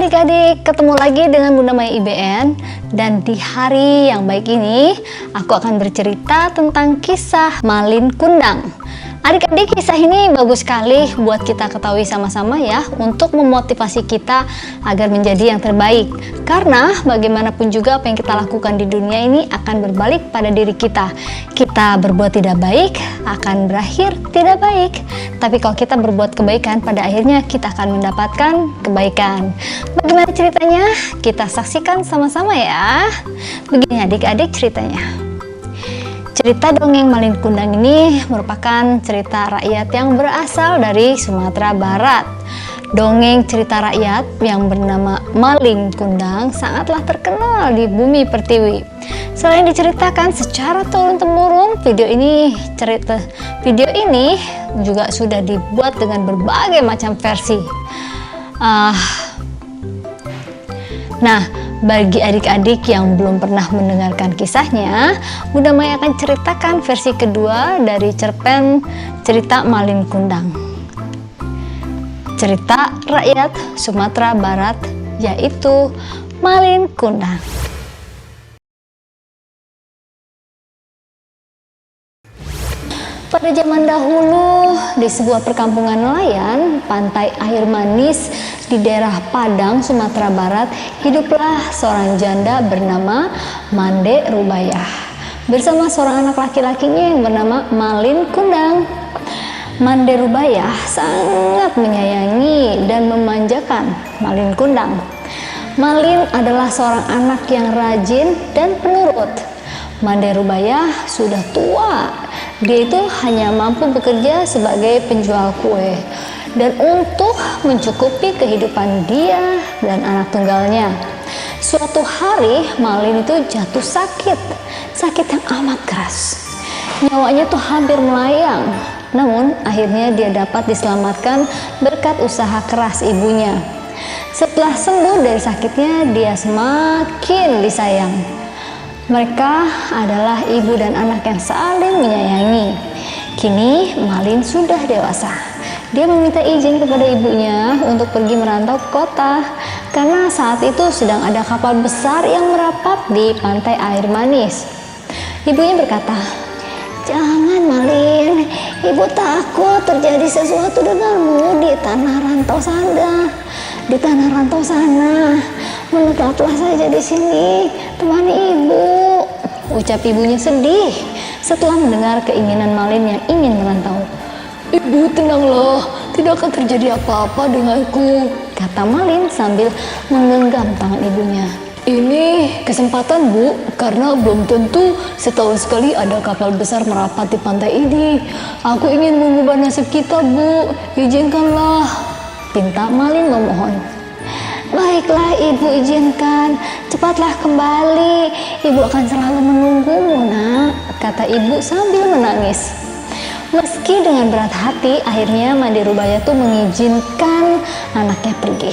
adik-adik, ketemu lagi dengan Bunda Maya IBN. Dan di hari yang baik ini aku akan bercerita tentang kisah Malin Kundang. Adik-adik, kisah ini bagus sekali buat kita ketahui sama-sama ya, untuk memotivasi kita agar menjadi yang terbaik. Karena bagaimanapun juga apa yang kita lakukan di dunia ini akan berbalik pada diri kita. Kita berbuat tidak baik akan berakhir tidak baik. Tapi kalau kita berbuat kebaikan, pada akhirnya kita akan mendapatkan kebaikan. Bagaimana ceritanya? Kita saksikan sama-sama ya. Begini adik-adik ceritanya. Cerita dongeng Malin Kundang ini merupakan cerita rakyat yang berasal dari Sumatera Barat. Dongeng cerita rakyat yang bernama Malin Kundang sangatlah terkenal di bumi pertiwi. Selain diceritakan secara turun-temurun, video ini juga sudah dibuat dengan berbagai macam versi. Nah, bagi adik-adik yang belum pernah mendengarkan kisahnya, Bunda Maya akan ceritakan versi kedua dari cerpen cerita Malin Kundang. Cerita rakyat Sumatera Barat, yaitu Malin Kundang. Pada zaman dahulu, di sebuah perkampungan nelayan, pantai air manis di daerah Padang, Sumatera Barat, hiduplah seorang janda bernama Mande Rubayah bersama seorang anak laki-lakinya yang bernama Malin Kundang. Mande Rubayah sangat menyayangi dan memanjakan Malin Kundang. Malin adalah seorang anak yang rajin dan penurut. Mande Rubayah sudah tua. Dia itu hanya mampu bekerja sebagai penjual kue dan untuk mencukupi kehidupan dia dan anak tunggalnya. Suatu hari Malin itu jatuh sakit yang amat keras. Nyawanya tuh hampir melayang. Namun akhirnya dia dapat diselamatkan berkat usaha keras ibunya. Setelah sembuh dari sakitnya, dia semakin disayang. Mereka adalah ibu dan anak yang saling menyayangi. Kini Malin sudah dewasa. Dia meminta izin kepada ibunya untuk pergi merantau ke kota karena saat itu sedang ada kapal besar yang merapat di pantai air manis. Ibunya berkata, "Jangan Malin, ibu takut terjadi sesuatu denganmu di tanah rantau sana. Menetaplah saja di sini, temani ibu," ucap ibunya sedih setelah mendengar keinginan Malin yang ingin merantau. "Ibu tenanglah, tidak akan terjadi apa-apa denganku," kata Malin sambil menggenggam tangan ibunya. "Ini kesempatan Bu, karena belum tentu setahun sekali ada kapal besar merapat di pantai ini. Aku ingin mengubah nasib kita Bu, izinkanlah," pinta Malin memohon. "Baiklah ibu, izinkan, cepatlah kembali, ibu akan selalu menunggumu nak," kata ibu sambil menangis. Meski dengan berat hati, akhirnya Mande Rubayah tuh mengizinkan anaknya pergi.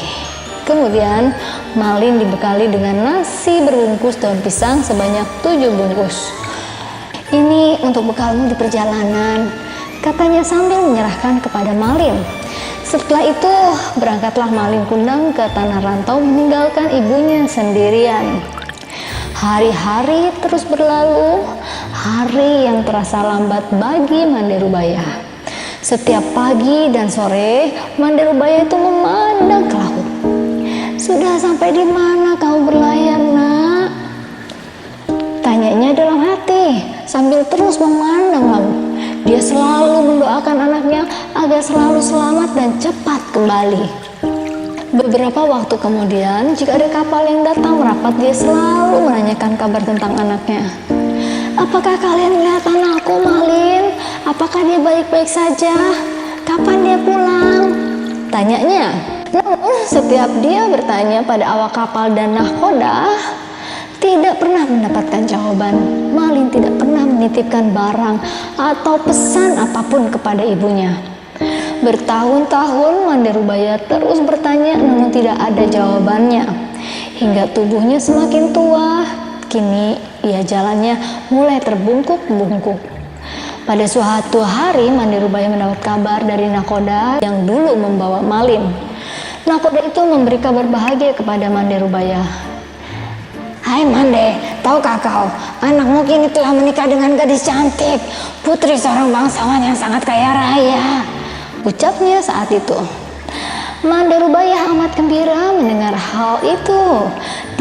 Kemudian Malin dibekali dengan nasi berbungkus daun pisang sebanyak 7 bungkus. "Ini untuk bekalmu di perjalanan," katanya sambil menyerahkan kepada Malin. Setelah itu berangkatlah Malin Kundang ke tanah rantau meninggalkan ibunya sendirian. Hari-hari terus berlalu, hari yang terasa lambat bagi Mande Rubayah. Setiap pagi dan sore, Mande Rubayah itu memandang ke laut. "Sudah sampai di mana kamu berlayar nak?" tanyanya dalam hati sambil terus memandang laut. Dia selalu mendoakan anaknya agar selalu selamat dan cepat kembali. Beberapa waktu kemudian, jika ada kapal yang datang merapat, dia selalu menanyakan kabar tentang anaknya. "Apakah kalian melihat anakku Malin? Apakah dia baik-baik saja? Kapan dia pulang?" tanyanya. Namun setiap dia bertanya pada awak kapal dan nahkoda, tidak pernah mendapatkan jawaban. Malin tidak pernah menitipkan barang atau pesan apapun kepada ibunya. Bertahun-tahun Mande Rubayah terus bertanya, namun tidak ada jawabannya. Hingga tubuhnya semakin tua, kini ia jalannya mulai terbungkuk-bungkuk. Pada suatu hari Mande Rubayah mendapat kabar dari nahkoda yang dulu membawa Malin. Nakoda itu memberi kabar bahagia kepada Mande Rubaya. Hai Mande, tahukah kau, anakmu kini telah menikah dengan gadis cantik, putri seorang bangsawan yang sangat kaya raya, ucapnya saat itu. Mande Rubaya amat gembira mendengar hal itu.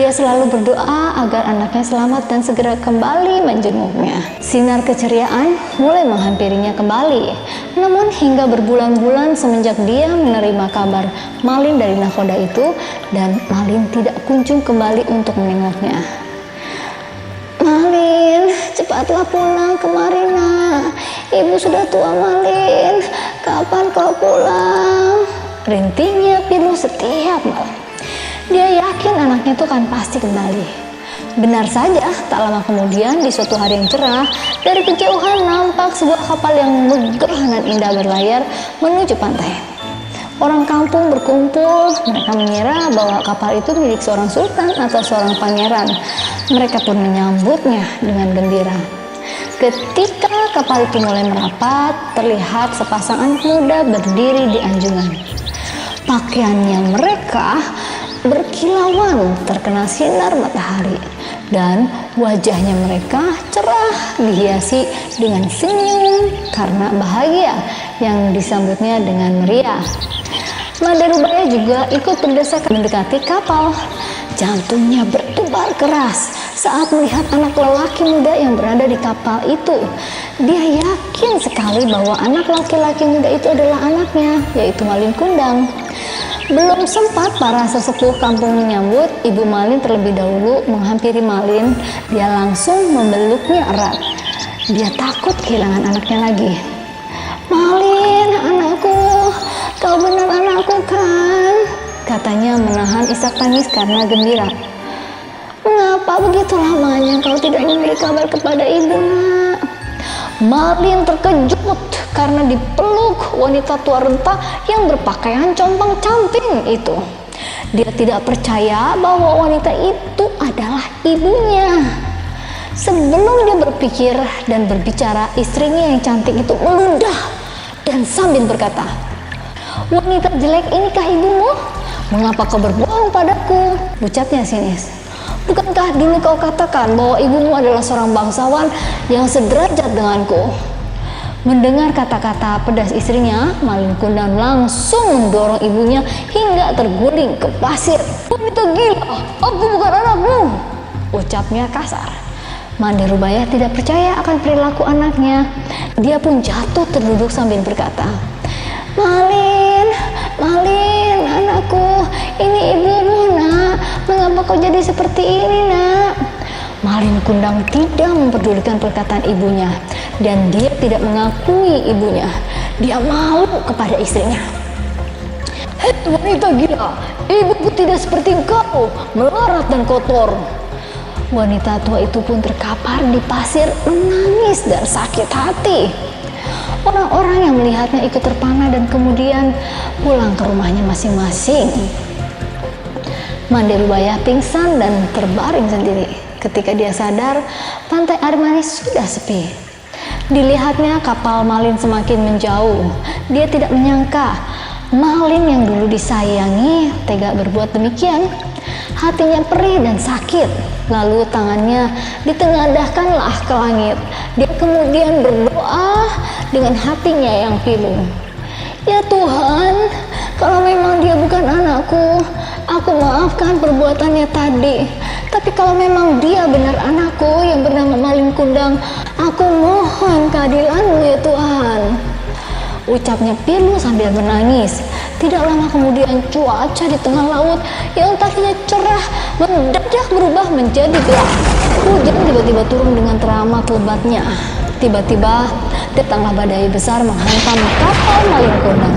Dia selalu berdoa agar anaknya selamat dan segera kembali menjenguknya. Sinar keceriaan mulai menghampirinya kembali. Namun hingga berbulan-bulan semenjak dia menerima kabar Malin dari nakoda itu, dan Malin tidak kunjung kembali untuk menengoknya. Malin, cepatlah pulang kemari nak. Ibu sudah tua Malin, kapan kau pulang? Rintihnya Pilu setiap malam. Dia yakin anaknya itu kan pasti kembali. Benar saja, tak lama kemudian di suatu hari yang cerah, dari kejauhan nampak sebuah kapal yang megah dan indah berlayar menuju pantai. Orang kampung berkumpul, mereka mengira bahwa kapal itu milik seorang sultan atau seorang pangeran. Mereka pun menyambutnya dengan gembira. Ketika kapal itu mulai merapat, terlihat sepasang anak muda berdiri di anjungan. Pakaiannya mereka berkilauan terkena sinar matahari, dan wajahnya mereka cerah dihiasi dengan senyum karena bahagia yang disambutnya dengan meriah. Mande Rubaya juga ikut berdesakan mendekati kapal. Jantungnya berdebar keras saat melihat anak lelaki muda yang berada di kapal itu. Dia yakin sekali bahwa anak laki-laki muda itu adalah anaknya, yaitu Malin Kundang. Belum sempat para sesepuh kampung menyambut, Ibu Malin terlebih dahulu menghampiri Malin. Dia langsung memeluknya erat. Dia takut kehilangan anaknya lagi. Malin, anakku, kau benar anakku kan? Katanya menahan isak tangis karena gembira. Mengapa begitu lamanya kau tidak memberi kabar kepada ibu nak? Malin terkejut karena dipeluk wanita tua renta yang berpakaian compang-camping itu. Dia tidak percaya bahwa wanita itu adalah ibunya. Sebelum dia berpikir dan berbicara, istrinya yang cantik itu meludah dan sambil berkata, "Wanita jelek inikah ibumu? Mengapa kau berbohong padaku?" Ucapnya sinis. "Bukankah dulu kau katakan bahwa ibumu adalah seorang bangsawan yang sederajat denganku?" Mendengar kata-kata pedas istrinya, Malin Kundang langsung mendorong ibunya hingga terguling ke pasir. "Wanita gila, aku bukan anakmu!" ucapnya kasar. Mande Rubaya tidak percaya akan perilaku anaknya. Dia pun jatuh terduduk sambil berkata, "Malin, Malin, anakku, ini ibumu nak. Mengapa kau jadi seperti ini nak?" Malin Kundang tidak memperdulikan perkataan ibunya, dan dia tidak mengakui ibunya. Dia malu kepada istrinya. "Hei wanita gila, ibuku tidak seperti engkau, melarat dan kotor." Wanita tua itu pun terkapar di pasir, menangis dan sakit hati. Orang-orang yang melihatnya ikut terpana dan kemudian pulang ke rumahnya masing-masing. Mande Rubaya pingsan dan terbaring sendiri. Ketika dia sadar, pantai Air Manis sudah sepi. Dilihatnya kapal Malin semakin menjauh. Dia tidak menyangka Malin yang dulu disayangi tega berbuat demikian. Hatinya perih dan sakit. Lalu tangannya ditengadahkanlah ke langit. Dia kemudian berdoa dengan hatinya yang pilu. "Ya Tuhan, kalau memang dia bukan anakku, aku maafkan perbuatannya tadi. Tapi kalau memang dia benar anakku yang bernama Malin Kundang, aku mohon keadilan-Mu ya Tuhan," ucapnya pilu sambil menangis. Tidak lama kemudian cuaca di tengah laut yang tadinya cerah mendadak berubah menjadi gelap. Hujan tiba-tiba turun dengan teramat lebatnya. Tiba-tiba datanglah badai besar menghantam kapal Malin Kundang.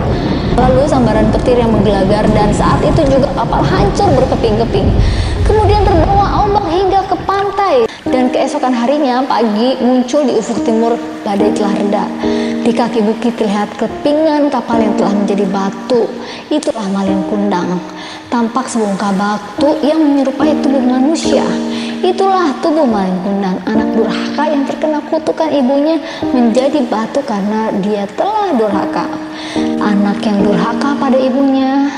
Lalu sambaran petir yang menggelagar, dan saat itu juga kapal hancur berkeping-keping. Kemudian terbawa ombak hingga ke pantai, dan keesokan harinya pagi muncul di ufuk timur badai telah reda. Di kaki bukit terlihat kepingan kapal yang telah menjadi batu. Itulah Malin Kundang. Tampak sebongkah batu yang menyerupai tubuh manusia. Itulah tubuh Malin Kundang, anak durhaka yang terkena kutukan ibunya menjadi batu karena dia telah durhaka. Anak yang durhaka pada ibunya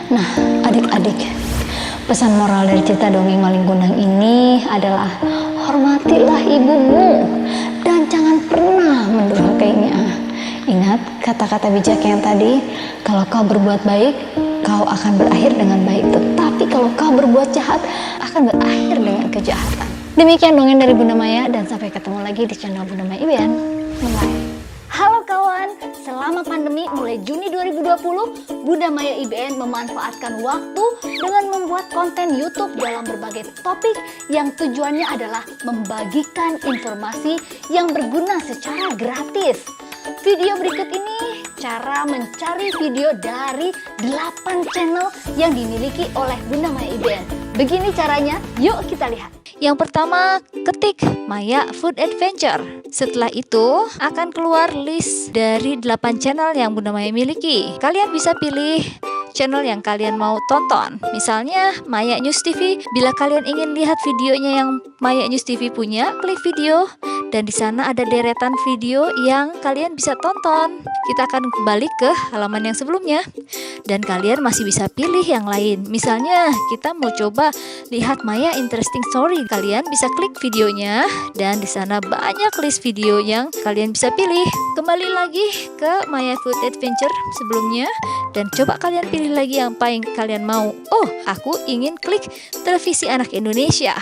Nah, adik-adik, pesan moral dari cerita dongeng Malin Kundang ini adalah hormatilah ibumu dan jangan pernah mendurhakainya. Ingat kata-kata bijak yang tadi, kalau kau berbuat baik, kau akan berakhir dengan baik. Tetapi kalau kau berbuat jahat, akan berakhir dengan kejahatan. Demikian dongeng dari Bunda Maya, dan sampai ketemu lagi di channel Bunda Maya IBN. Bye. Halo kawan, selama pandemi mulai Juni 2020, Bunda Maya IBN memanfaatkan waktu dengan membuat konten YouTube dalam berbagai topik yang tujuannya adalah membagikan informasi yang berguna secara gratis. Video berikut ini cara mencari video dari 8 channel yang dimiliki oleh Bunda Maya IBN. Begini caranya, yuk kita lihat. Yang pertama, ketik Maya Food Adventure. Setelah itu akan keluar list dari 8 channel yang Bunda Maya miliki. Kalian bisa pilih channel yang kalian mau tonton. Misalnya Maya News TV. Bila kalian ingin lihat videonya yang Maya News TV punya, klik video dan di sana ada deretan video yang kalian bisa tonton. Kita akan kembali ke halaman yang sebelumnya dan kalian masih bisa pilih yang lain. Misalnya kita mau coba lihat Maya Interesting Story, kalian bisa klik videonya dan di sana banyak list video yang kalian bisa pilih. Kembali lagi ke Maya Food Adventure sebelumnya dan coba kalian pilih lagi yang paling kalian mau. Oh, aku ingin klik televisi anak Indonesia.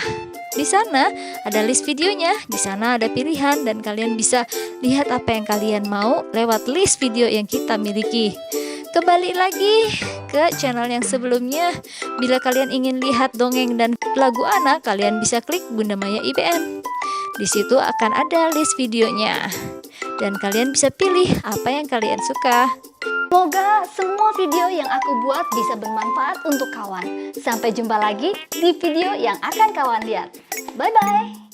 Di sana ada list videonya, di sana ada pilihan dan kalian bisa lihat apa yang kalian mau lewat list video yang kita miliki. Kembali lagi ke channel yang sebelumnya. Bila kalian ingin lihat dongeng dan lagu anak, kalian bisa klik Bunda Maya IBN. Di situ akan ada list videonya dan kalian bisa pilih apa yang kalian suka. Semoga semua video yang aku buat bisa bermanfaat untuk kawan. Sampai jumpa lagi di video yang akan kawan lihat. Bye-bye.